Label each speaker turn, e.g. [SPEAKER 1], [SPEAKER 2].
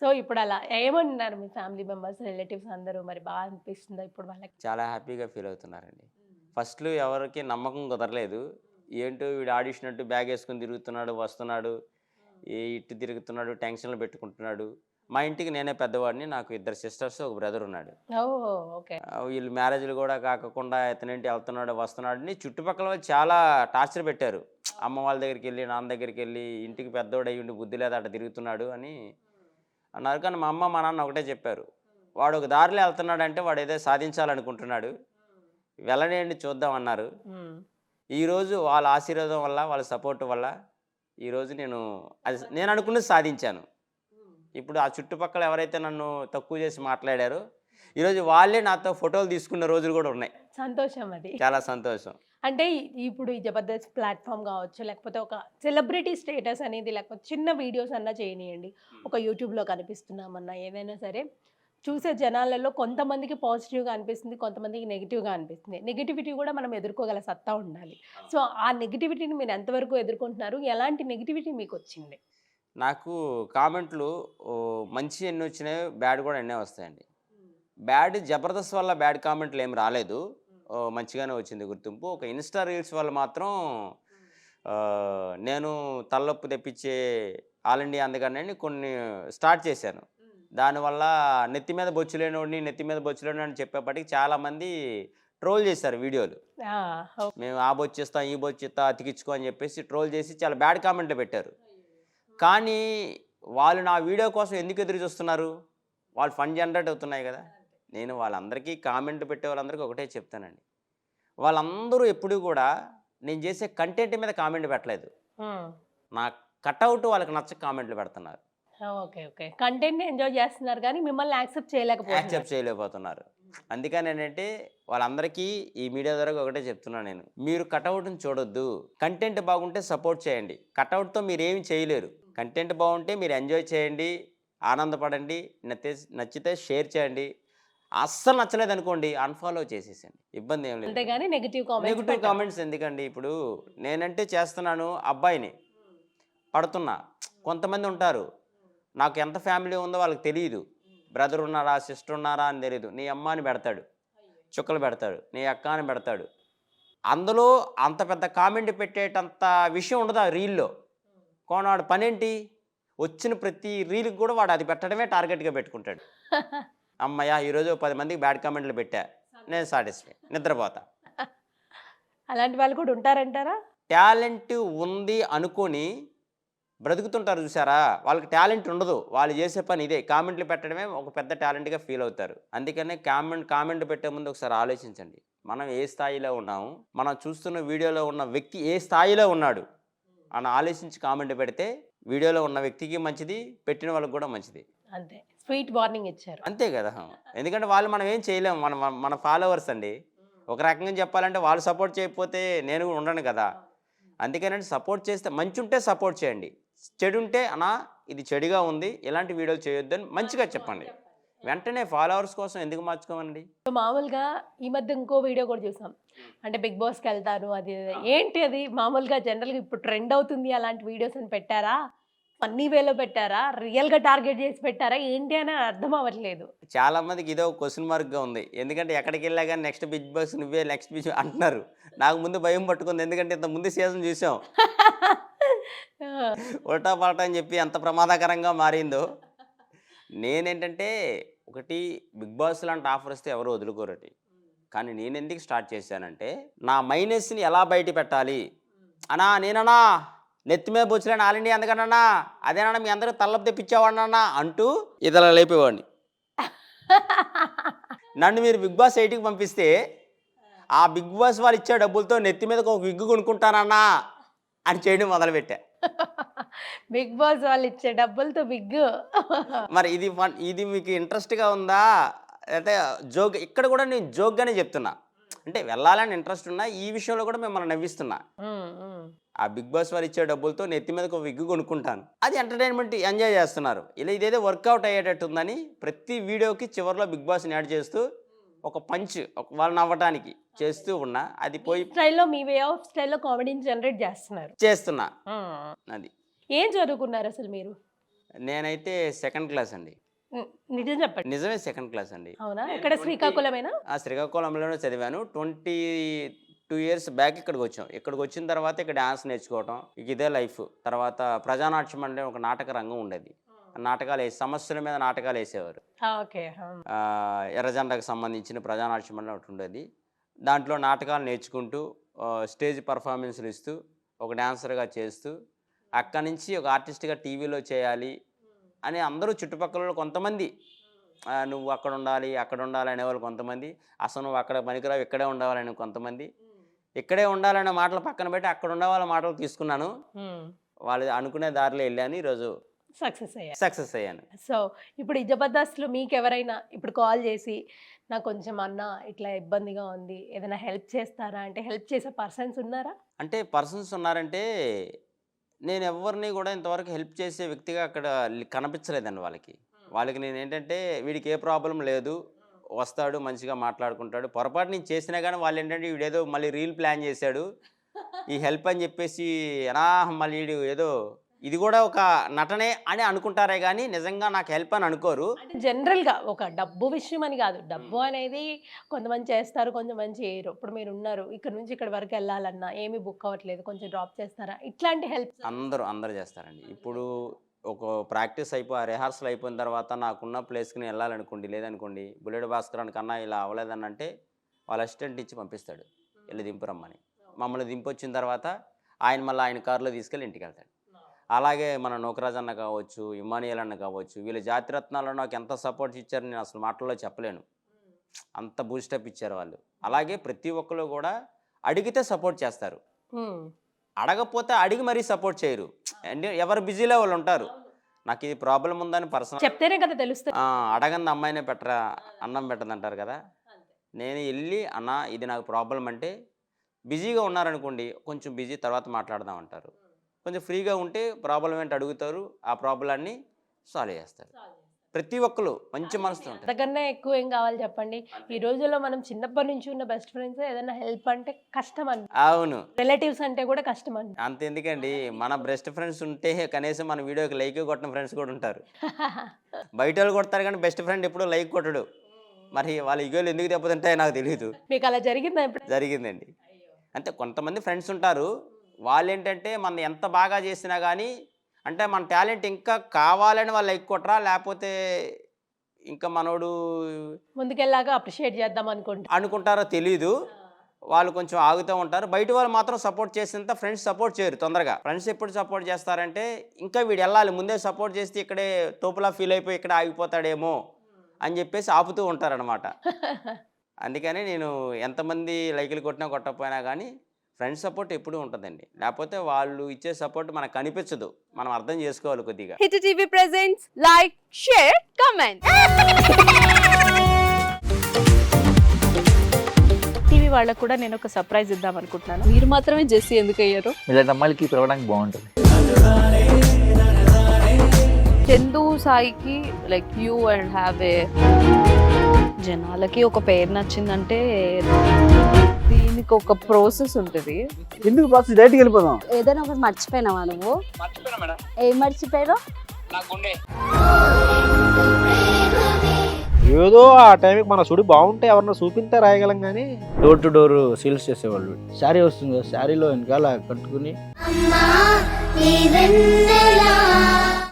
[SPEAKER 1] So ఇప్పుడు అలా ఏమన్నారు మీ ఫ్యామిలీ మెంబర్స్, రిలేటివ్స్ అందరూ? మరి బాగా అనిపిస్తుందా ఇప్పుడు వాళ్ళకి?
[SPEAKER 2] చాలా హ్యాపీగా ఫీల్ అవుతున్నారండి. ఫస్ట్‌లో ఎవరికీ నమ్మకం కుదరలేదు. ఏంటో వీడు ఆడిషనట్టు బ్యాగేసుకొని తిరుగుతున్నాడు, వస్తున్నాడు, ఇటు తిరుగుతున్నాడు, టెన్షన్‌లు పెట్టుకుంటున్నాడు. మా ఇంటికి నేనే పెద్దవాడిని. నాకు ఇద్దరు సిస్టర్స్, ఒక బ్రదర్ ఉన్నాడు.
[SPEAKER 1] ఓహ్! ఓకే.
[SPEAKER 2] వీళ్ళు మ్యారేజ్‌లు గూడా కాకోకుండా ఇతనేంటి ఎళ్తున్నాడు, వస్తున్నాడని చుట్టుపక్కల వాళ్ళు చాలా టార్చర్ పెట్టారు. అమ్మ వాళ్ళ దగ్గరికెళ్ళి, నాన్న దగ్గరికెళ్ళి, ఇంటికి పెద్దోడయ్యుండి బుద్ధి లేదు అట్ట తిరుగుతున్నాడు అని అన్నారు. కానీ మా అమ్మ, మా నాన్న ఒకటే చెప్పారు. వాడు ఒక దారిలో ఎళ్తున్నాడంటే వాడేదో సాధించాలనుకుంటున్నాడు. వెళ్ళనీయండి చూద్దాం అన్నారు.
[SPEAKER 1] హ్మ్.
[SPEAKER 2] ఈరోజు వాళ్ళ ఆశీర్వాదం వల్ల, వాళ్ళ సపోర్ట్ వల్ల ఈరోజు నేను అనుకున్నది సాధించాను. ఇప్పుడు ఆ చుట్టుపక్కల ఎవరైతే నన్ను తక్కువ చేసి మాట్లాడారో, ఈరోజు వాళ్ళే నాతో ఫోటోలు తీసుకున్న రోజులు గూడా ఉన్నాయి.
[SPEAKER 1] సంతోషం అది.
[SPEAKER 2] చాలా సంతోషం.
[SPEAKER 1] అంటే ఇప్పుడు ఈ జబర్దస్త్ ప్లాట్‌ఫార్మ్ గావచ్చు, లేకపోతే ఒక సెలబ్రిటీ స్టేటస్ అనేది, లేకపోతే చిన్న వీడియోస్ అన్నా చేయనియండి. ఒక యూట్యూబ్‌లో కనిపిస్తున్నామన్నా, ఏదైనా సరే చూసే జనాలలో కొంతమందికి పాజిటివ్‌గా అనిపిస్తుంది. కొంతమందికి నెగెటివ్‌గా అనిపిస్తుంది. నెగటివిటీ కూడా మనం ఎదుర్కోగల సత్తా ఉండాలి. సో, ఆ నెగటివిటీని మీరు ఎంతవరకు ఎదుర్కొంటున్నారు? ఎలాంటి నెగటివిటీ మీకొచ్చింది?
[SPEAKER 2] నాకు కామెంట్లు మంచి ఎన్నొచ్చినాయో, బ్యాడ్ గూడా అన్నే వస్తాయండి. బ్యాడ్ జబర్దస్త్ వల్ల బ్యాడ్ కామెంట్‌లేమి రాలేదు. మంచిగానే వచ్చింది గుర్తింపు. ఒక ఇన్‌స్టా రీల్స్ వల్ల మాత్రం నేను తలనొప్పి తెప్పించే ఆల్ ఇండియా అందగాడినని కొన్ని స్టార్ట్ చేశాను. దానివల్ల నెత్తి మీద బొచ్చు లేనోడిని, నెత్తి మీద బొచ్చు లేనోడిని అని చెప్పేప్పటికి చాలామంది ట్రోల్ చేశారు వీడియోలు.
[SPEAKER 1] ఆ! ఓహ్!
[SPEAKER 2] మేము ఆ బొచ్చిస్తాం, ఈ బొచ్చిత్తా అతికించుకో అని చెప్పేసి ట్రోల్ చేసి చాలా బ్యాడ్ కామెంట్లు పెట్టారు. కానీ వాళ్ళు నా వీడియో కోసం ఎందుకు ఎదురు చూస్తున్నారు? వాళ్ళు ఫండ్ జనరేట్ అవుతున్నాయి గదా! నేను వాళ్ళందరికీ కామెంట్ పెట్టే వాళ్ళందరికీ ఒకటే చెప్తానండి. వాళ్ళందరూ ఎప్పుడూ గూడా నేను చేసే కంటెంట్ మీద కామెంట్ పెట్టలేదు.
[SPEAKER 1] హ్మ్.
[SPEAKER 2] నా కటౌట్ వాళ్ళకి నచ్చక కామెంట్‌లు పెడుతున్నారు.
[SPEAKER 1] ఓకే. ఓకే. కంటెంట్‌ని ఎంజాయ్ చేస్తున్నారు గానీ, మిమ్మల్ని యాక్సెప్ట్ చేయలేకపోతున్నారు.
[SPEAKER 2] యాక్సెప్ట్ చేయలేకపోతున్నారు. అందుకనేంటంటే వాళ్ళందరికీ ఈ మీడియా ద్వారా ఒకటే చెప్తున్నా నేను. మీరు కటౌట్‌ని చూడొద్దు. కంటెంట్ బాగుంటే సపోర్ట్ చేయండి. కటౌట్‌తో మీరేమి చేయలేరు. కంటెంట్ బాగుంటే మీరు ఎంజాయ్ చేయండి, ఆనందపడండి, నచ్చితే షేర్ చేయండి. అస్సలు నచ్చలేదనుకోండి అన్‌ఫాలో చేసేసేయండి. ఇబ్బందేం లేదు.
[SPEAKER 1] అంతేగాని నెగెటివ్ కామెంట్స్
[SPEAKER 2] నెగెటివ్
[SPEAKER 1] పెట్టరు.
[SPEAKER 2] కామెంట్స్ ఎందుకండి? ఇప్పుడు నేనంటే చేస్తున్నాను అబ్బాయిని. పడుతున్నా. కొంతమందుంటారు. నాకు ఎంత ఫ్యామిలీ ఉందో వాళ్ళకి తెలీదు. బ్రదర్ ఉన్నారా? సిస్టర్ ఉన్నారా? అని తెలీదు. నీ అమ్మ అని పెడతాడు. చుక్కలు పెడతాడు. నీ అక్క అని పెడతాడు. అందులో అంత పెద్ద కామెంట్ పెట్టేటంత విషయం ఉండదు ఆ రీల్‌లో. కానీ వాడి పనేంటి? వచ్చిన ప్రతి రీల్‌కి కూడా వాడు అది పెట్టడమే టార్గెట్‌గా పెట్టుకుంటాడు. హమ్మయ్య! ఈరోజు 10 మందికి బ్యాడ్ కామెంట్‌లు పెట్టా. నేను సాటిస్ఫై. నిద్రపోతా.
[SPEAKER 1] అలాంటి వాళ్ళు కూడా ఉంటారంటారా?
[SPEAKER 2] టాలెంట్ ఉంది అనుకోని బ్రతుకుతుంటారు చూసారా? వాళ్ళకి టాలెంట్ ఉండదు. వాళ్ళు చేసే పని ఇదే. కామెంట్‌లు పెట్టడమే ఒక పెద్ద టాలెంట్‌గా ఫీల్ అవుతారు. అందుకనే కామెంట్ పెట్టే ముందు ఒకసారి ఆలోచించండి. మనం ఏ స్థాయిలో ఉన్నాము? మనం చూస్తున్న వీడియోలో ఉన్న వ్యక్తి ఏ స్థాయిలో ఉన్నాడు? అని ఆలోచించి కామెంట్ పెడితే వీడియోలో ఉన్న వ్యక్తికి మంచిది. పెట్టిన వాళ్ళకి కూడా మంచిది.
[SPEAKER 1] అంతే. స్వీట్ వార్నింగ్ ఇచ్చారు.
[SPEAKER 2] అంతే గదా! ఎందుకంటే వాళ్ళు మనం ఏం చేయలేము. మన ఫాలోవర్స్ అండి. ఒక రకంగా చెప్పాలంటే వాళ్ళు సపోర్ట్ చేయకపోతే నేను కూడా ఉండను కదా! అందుకేనండి సపోర్ట్ చేస్తే మంచుంటే సపోర్ట్ చేయండి. చెడుంటే అన్నా ఇది చెడుగా ఉంది. ఇలాంటి వీడియోలు చేయొద్దని మంచిగా చెప్పండి. వెంటనే ఫాలోవర్స్ కోసం ఎందుకు మార్చుకోమండి?
[SPEAKER 1] సో, మామూలుగా ఈ మధ్య ఇంకో వీడియో కూడా చూసాం. అంటే 'బిగ్ బాస్'కెళ్తారు అది ఇది. ఏంటి అది? మామూలుగా జనరల్‌గా ఇప్పుడు ట్రెండ్ అవుతుంది అలాంటి వీడియోస్ అని పెట్టారా? ఫన్నీ వేలో పెట్టారా? రియల్‌గా టార్గెట్ చేసి పెట్టారా? ఏంటి అని అర్థం అవ్వట్లేదు.
[SPEAKER 2] చాలా మందికి ఇదో క్వెషన్ మార్క్‌గా ఉంది. ఎందుకంటే ఎక్కడికెళ్ళా గాని నెక్స్ట్ బిగ్ బాస్ నువ్వే నెక్స్ట్ అంటున్నారు. నాకు ముందు భయం పట్టుకుంది. ఎందుకంటే ఇంతకు ముందు సీజన్ చూసాం.
[SPEAKER 1] ఆ!
[SPEAKER 2] ఉల్టా పల్టా అని చెప్పి ఎంత ప్రమాదకరంగా మారిందో. నేనేంటంటే ఒకటి 'బిగ్ బాస్' లాంటి ఆఫర్ వస్తే ఎవరు వదులుకోరండి. కానీ నేనెందుకు స్టార్ట్ చేశానంటే, నా మైనస్‌ని ఎలా బయట పెట్టాలి? అన్నా నేనన్నా నెత్తి మీద బొచ్చులేని ఆల్ ఇండియా ఎందుకనన్నా అదేనన్నా మీ అందరికి తలనొప్పి తెప్పించేవాడినన్నా అంటూ ఇదిలా లేపేవాడిని. నన్ను మీరు 'బిగ్ బాస్ 8కి పంపిస్తే, ఆ 'బిగ్ బాస్' వాళ్ళు ఇచ్చే డబ్బులతో నెత్తి మీదకి ఒక విగ్గు కొనుక్కుంటానన్నా అని చేయడం మొదలుపెట్టా.
[SPEAKER 1] 'బిగ్ బాస్' వాళ్ళు ఇచ్చే డబ్బులతో బిగ్గు.
[SPEAKER 2] మరి ఇది మీకు ఇంట్రెస్ట్‌గా ఉందా? అయితే ఇక్కడ కూడా నేను జోక్‌గానే చెప్తున్నా. అంటే వెళ్ళాలని ఇంట్రెస్ట్ ఉన్నా, ఈ విషయంలో కూడా మిమ్మల్ని నవ్విస్తున్నా.
[SPEAKER 1] హ్మ్. హ్మ్.
[SPEAKER 2] ఆ 'బిగ్ బాస్' వారు ఇచ్చే డబ్బులతో నెత్తి మీదకి ఒక విగ్ కొనుక్కుంటాను. అది ఎంటర్‌టైన్‌మెంట్ ఎంజాయ్ చేస్తున్నారు. ఇదేదో వర్కౌట్ అయ్యేటట్టు ఉందని ప్రతి వీడియోకి చివరిలో 'బిగ్ బాస్‌ని' యాడ్ చేస్తూ ఒక పంచ్ వాళ్ళు నవ్వటానికి చేస్తూ ఉన్నా. అది
[SPEAKER 1] మీ
[SPEAKER 2] పోయి
[SPEAKER 1] స్టైల్‌లో, మీ వే ఆఫ్ స్టైల్‌లో కామెడీని జనరేట్ జేస్తున్నారు.
[SPEAKER 2] చేస్తున్నా.
[SPEAKER 1] హ్మ్.
[SPEAKER 2] అది.
[SPEAKER 1] ఏం చదువుకున్నారసలు మీరు?
[SPEAKER 2] నేనైతే సెకండ్ క్లాస్ అండి.
[SPEAKER 1] నిజం చెప్పండి.
[SPEAKER 2] నిజమే, సెకండ్ క్లాస్ అండి.
[SPEAKER 1] అవునా? ఎక్కడ శ్రీకాకుళమేనా?
[SPEAKER 2] ఆ శ్రీకాకుళంలోనే చదివాను. 22 ఇయర్స్ బ్యాక్ ఇక్కడికి వచ్చాం. ఇక్కడికి వచ్చిన తర్వాత ఇక్కడ డాన్స్ నేర్చుకోవటం, ఇక ఇదే లైఫ్. తర్వాత ప్రజానాట్యం అంటే ఒక నాటక రంగం ఉండేది. నాటకాలు సమస్యల మీద నాటకాలు వేసేవారు.
[SPEAKER 1] ఓకే.
[SPEAKER 2] ఎర్రజెండాకు సంబంధించిన ప్రజానాట్యం అని ఒకటి ఉండేది. దాంట్లో నాటకాలు నేర్చుకుంటూ స్టేజ్ పర్ఫార్మెన్స్లు ఇస్తూ ఒక డాన్సర్గా చేస్తూ అక్కడి నుంచి ఒక ఆర్టిస్ట్గా టీవీలో చేయాలి అని అందరూ చుట్టుపక్కల కొంతమంది నువ్వు అక్కడ ఉండాలి అనేవాళ్ళు కొంతమంది, అసలు నువ్వు అక్కడ పనికిరావు ఇక్కడే ఉండాలని కొంతమంది, ఇక్కడే ఉండాలనే మాటలు పక్కన పెట్టి అక్కడ ఉండే వాళ్ళ మాటలు తీసుకున్నాను. వాళ్ళు అనుకునే దారిలో వెళ్ళాను. ఈరోజు సక్సెస్ అయ్యాను.
[SPEAKER 1] సో ఇప్పుడు ఈ జబర్దస్త్లో మీకు ఎవరైనా ఇప్పుడు కాల్ చేసి నాకు కొంచెం అన్న ఇట్లా ఇబ్బందిగా ఉంది, ఏదైనా హెల్ప్ చేస్తారా అంటే హెల్ప్ చేసే పర్సన్స్ ఉన్నారా?
[SPEAKER 2] అంటే పర్సన్స్ ఉన్నారంటే నేను ఎవరిని కూడా ఇంతవరకు హెల్ప్ చేసే వ్యక్తిగా అక్కడ కనిపించలేదండి. వాళ్ళకి నేను ఏంటంటే వీడికి ఏ ప్రాబ్లం లేదు, వస్తాడు మంచిగా మాట్లాడుకుంటాడు, పొరపాటు నేను చేసినా కానీ వాళ్ళు ఏంటంటే వీడేదో మళ్ళీ రీల్ ప్లాన్ చేశాడు ఈ హెల్ప్ అని చెప్పేసి మళ్ళీ వీడు ఏదో ఇది కూడా ఒక నటనే అని అనుకుంటారే కానీ నిజంగా నాకు హెల్ప్ అని అనుకోరు.
[SPEAKER 1] జనరల్గా ఒక డబ్బు విషయం అని కాదు, డబ్బు అనేది కొంతమంది చేస్తారు, కొంతమంది చేయరు. ఇప్పుడు మీరు ఉన్నారు, ఇక్కడ నుంచి ఇక్కడ వరకు వెళ్ళాలన్నా ఏమీ బుక్ అవ్వట్లేదు, కొంచెం డ్రాప్ చేస్తారా, ఇట్లాంటి హెల్ప్
[SPEAKER 2] అందరూ చేస్తారండి. ఇప్పుడు ఒక ప్రాక్టీస్ రిహార్సల్ అయిపోయిన తర్వాత నాకున్న ప్లేస్కి నేను వెళ్ళాలనుకోండి, లేదనుకోండి బుల్లెట్ భాస్కర్ కన్నా ఇలా అవ్వలేదని అంటే వాళ్ళ అసిస్టెంట్ ఇచ్చి పంపిస్తాడు, వెళ్ళి దింపురమ్మని. మమ్మల్ని దింపొచ్చిన తర్వాత ఆయన కారులో తీసుకెళ్ళి ఇంటికి వెళ్తాడు. అలాగే మన నోకరాజ్ అన్న కావచ్చు, ఇమానియల్ అన్న కావచ్చు, వీళ్ళ జాతిరత్నాల్లో నాకు ఎంత సపోర్ట్ ఇచ్చారు నేను అసలు మాటల్లో చెప్పలేను. అంత బూస్టప్ ఇచ్చారు వాళ్ళు. అలాగే ప్రతి ఒక్కరు కూడా అడిగితే సపోర్ట్ చేస్తారు, అడగపోతే అడిగి మరీ సపోర్ట్ చేయరు. అంటే ఎవరు బిజీలో వాళ్ళు ఉంటారు. నాకు ఇది ప్రాబ్లం ఉందని పర్సనల్
[SPEAKER 1] చెప్తేనే కదా తెలుస్తుంది.
[SPEAKER 2] అడగంది అమ్మాయినే పెట్టరా అన్నం పెట్టదంటారు కదా. నేను వెళ్ళి అన్న ఇది నాకు ప్రాబ్లం అంటే బిజీగా ఉన్నారనుకోండి, కొంచెం బిజీ తర్వాత మాట్లాడదాం అంటారు. కొంచెం ఫ్రీగా ఉంటే ప్రాబ్లం ఏంటి అడుగుతారు, ఆ ప్రాబ్లాన్ని సాల్వ్ చేస్తారు. ప్రతి ఒక్కరు మంచి మనసుతో ఉంటారు.
[SPEAKER 1] అంతకన్నా ఎక్కువ ఏం కావాలి చెప్పండి? ఈ రోజుల్లో మనం చిన్నప్పటి నుంచి ఉన్న బెస్ట్ ఫ్రెండ్స్ ఏదైనా హెల్ప్ అంటే కష్టం అండి.
[SPEAKER 2] అవును,
[SPEAKER 1] రిలేటివ్స్ అంటే కూడా కష్టం అండి.
[SPEAKER 2] అంత ఎందుకండి, మన బెస్ట్ ఫ్రెండ్స్ ఉంటే కనీసం మన వీడియోకి లైక్ కొట్టిన ఫ్రెండ్స్ కూడా ఉంటారు. బయట వాళ్ళు కొడతారు కానీ బెస్ట్ ఫ్రెండ్ ఎప్పుడు లైక్ కొట్టడు. మరి వాళ్ళ ఈగోలు ఎందుకు దెబ్బతింటాయో నాకు తెలియదు.
[SPEAKER 1] మీకు అలా జరిగిందా?
[SPEAKER 2] జరిగిందండి. అంటే కొంతమంది ఫ్రెండ్స్ ఉంటారు, వాళ్ళు ఏంటంటే మనం ఎంత బాగా చేసినా కానీ అంటే మన టాలెంట్ ఇంకా కావాలని వాళ్ళు లైక్ కొట్టరా, లేకపోతే ఇంకా మనోడు
[SPEAKER 1] ముందుకెళ్ళాక అప్రిషియేట్ చేద్దాం
[SPEAKER 2] అనుకుంటారో తెలీదు. వాళ్ళు కొంచెం ఆగుతూ ఉంటారు. బయట వాళ్ళు మాత్రం సపోర్ట్ చేసినంత ఫ్రెండ్స్ సపోర్ట్ చేయరు తొందరగా. ఫ్రెండ్స్ ఎప్పుడు సపోర్ట్ చేస్తారంటే ఇంకా వీడు వెళ్ళాలి, ముందే సపోర్ట్ చేస్తే ఇక్కడే తోపులా ఫీల్ అయిపోయి ఇక్కడ ఆగిపోతాడేమో అని చెప్పేసి ఆపుతూ ఉంటారనమాట. అందుకని నేను ఎంతమంది లైకులు కొట్టినా కొట్టకపోయినా కానీ ఫ్రెండ్స్ సపోర్ట్ ఎప్పుడూ ఉంటుందండి. లేకపోతే వాళ్ళు ఇచ్చే సపోర్ట్ మనకు కనిపించదు, మనం అర్థం చేసుకోవాలి కొద్దిగా.
[SPEAKER 3] Hit TV presents like, share, comment.
[SPEAKER 4] TV వాళ్ళకు కూడా నేను ఒక సర్ప్రైజ్ ఇద్దాం అనుకుంటున్నాను.
[SPEAKER 3] మీరు మాత్రమే జెస్సీ ఎందుకు అయ్యారు?
[SPEAKER 5] ఇలాంటి అమ్మాయిలకి పిలవడానికి బాగుంటుంది.
[SPEAKER 3] చందు సాయికి like you and have a జనాలకి ఒక పేరు నచ్చిందంటే దీనికి ఒక ప్రాసెస్ ఉంటుంది.
[SPEAKER 5] ఎందుకు ప్రాసెస్ డైరెక్ట్గా వెళ్ళిపోదాం.
[SPEAKER 6] ఏదైనా ఒకటి మర్చిపోయినావా నువ్వు? ఏం మర్చిపోయావు?
[SPEAKER 7] ఏదో ఆ టైంకి మన సుడి బాగుంటే ఎవరన్నా చూపిస్తే రాయగలం కానీ డోర్ టు డోర్ సేల్స్ చేసేవాళ్ళు. శారీ వస్తుంది కదా, శారీలో వెనకాల కట్టుకుని